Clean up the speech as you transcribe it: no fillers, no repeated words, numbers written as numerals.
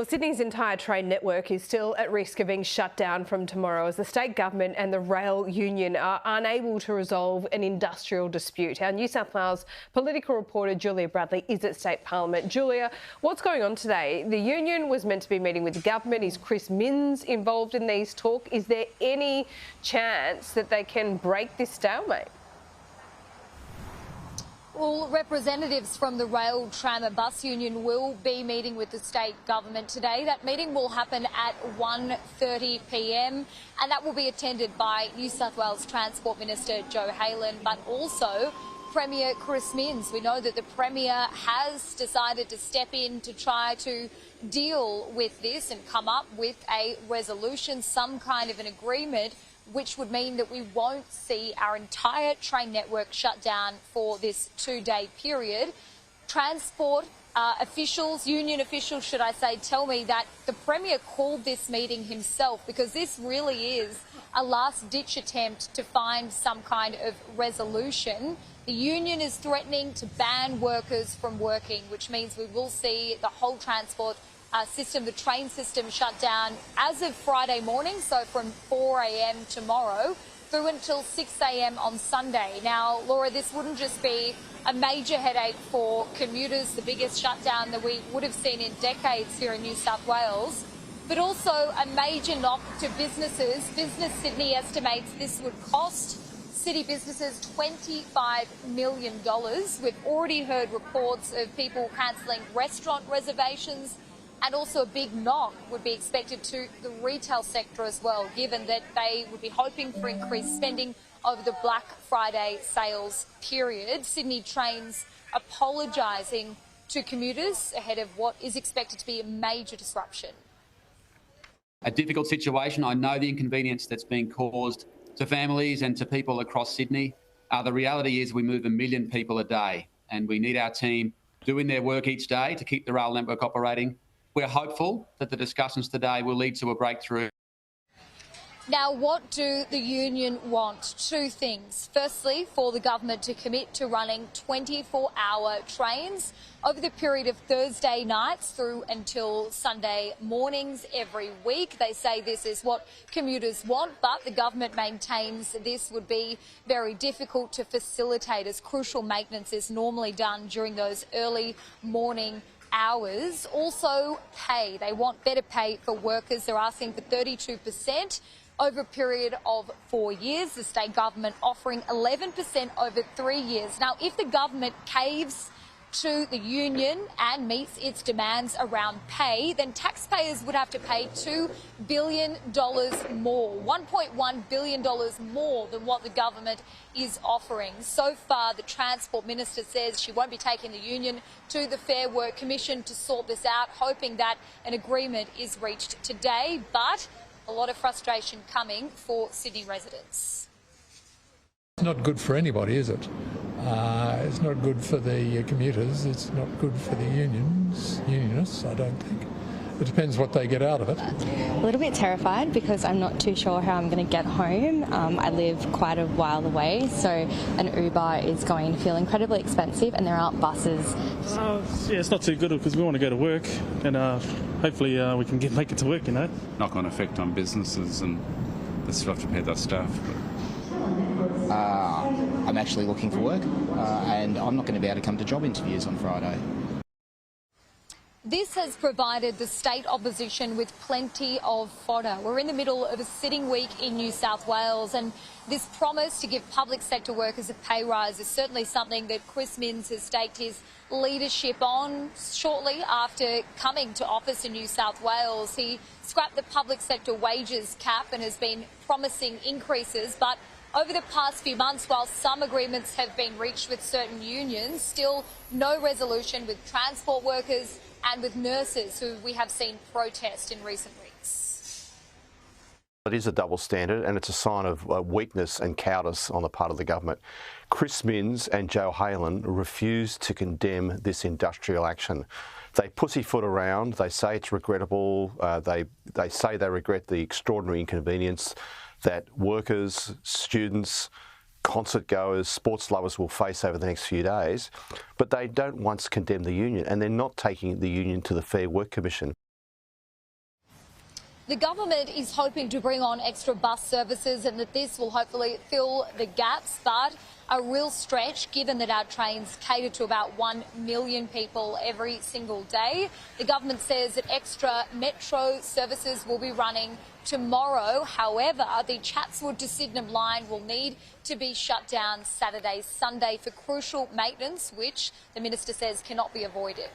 Well, Sydney's entire train network is still at risk of being shut down from tomorrow as the state government and the rail union are unable to resolve an industrial dispute. Our New South Wales political reporter Julia Bradley is at State Parliament. Julia, what's going on today? The union was meant to be meeting with the government. Is Chris Minns involved in these talks? Is there any chance that they can break this stalemate? Well, representatives from the Rail, Tram and Bus Union will be meeting with the state government today. That meeting will happen at 1:30 p.m. and that will be attended by New South Wales Transport Minister Joe Haylen, but also Premier Chris Minns. We know that the Premier has decided to step in to try to deal with this and come up with a resolution, some kind of an agreement, which would mean that we won't see our entire train network shut down for this two-day period. Transport officials, union officials, should I say, tell me that the Premier called this meeting himself because this really is a last-ditch attempt to find some kind of resolution. The union is threatening to ban workers from working, which means we will see the whole transport system, the train system, shut down as of Friday morning, so from 4 a.m. tomorrow through until 6 a.m. on Sunday. Now, Laura, this wouldn't just be a major headache for commuters, the biggest shutdown that we would have seen in decades here in New South Wales, but also a major knock to businesses. Business Sydney estimates this would cost city businesses $25 million. We've already heard reports of people cancelling restaurant reservations, and also a big knock would be expected to the retail sector as well, given that they would be hoping for increased spending over the Black Friday sales period. Sydney Trains apologising to commuters ahead of what is expected to be a major disruption. A difficult situation. I know the inconvenience that's being caused to families and to people across Sydney. The reality is we move 1 million people a day and we need our team doing their work each day to keep the rail network operating. We're hopeful that the discussions today will lead to a breakthrough. Now, what do the union want? Two things. Firstly, for the government to commit to running 24-hour trains over the period of Thursday nights through until Sunday mornings every week. They say this is what commuters want, but the government maintains this would be very difficult to facilitate, as crucial maintenance is normally done during those early morning hours. Also, pay. They want better pay for workers. They're asking for 32% over a period of 4 years. The state government offering 11% over 3 years. Now, if the government caves to the union and meets its demands around pay, then taxpayers would have to pay $2 billion more, $1.1 billion more than what the government is offering. So far, the Transport Minister says she won't be taking the union to the Fair Work Commission to sort this out, hoping that an agreement is reached today, but a lot of frustration coming for Sydney residents. It's not good for anybody, is it? It's not good for the commuters. It's not good for the unionists, I don't think. It depends what they get out of it. A little bit terrified because I'm not too sure how I'm going to get home. I live quite a while away, so an Uber is going to feel incredibly expensive and there aren't buses. Yeah, it's not too good because we want to go to work and hopefully we can make it to work, you know. Knock-on effect on businesses and they still have to pay their staff. I'm actually looking for work and I'm not going to be able to come to job interviews on Friday. This has provided the state opposition with plenty of fodder. We're in the middle of a sitting week in New South Wales, and this promise to give public sector workers a pay rise is certainly something that Chris Minns has staked his leadership on. Shortly after coming to office in New South Wales, he scrapped the public sector wages cap and has been promising increases, but over the past few months, while some agreements have been reached with certain unions, still no resolution with transport workers and with nurses who we have seen protest in recent weeks. It is a double standard and it's a sign of weakness and cowardice on the part of the government. Chris Minns and Joe Haylen refuse to condemn this industrial action. They pussyfoot around, they say it's regrettable, they say they regret the extraordinary inconvenience that workers, students, concert goers, sports lovers will face over the next few days, but they don't once condemn the union and they're not taking the union to the Fair Work Commission. The government is hoping to bring on extra bus services and that this will hopefully fill the gaps, but a real stretch given that our trains cater to about 1 million people every single day. The government says that extra metro services will be running tomorrow. However, the Chatswood to Sydenham line will need to be shut down Saturday, Sunday for crucial maintenance, which the minister says cannot be avoided.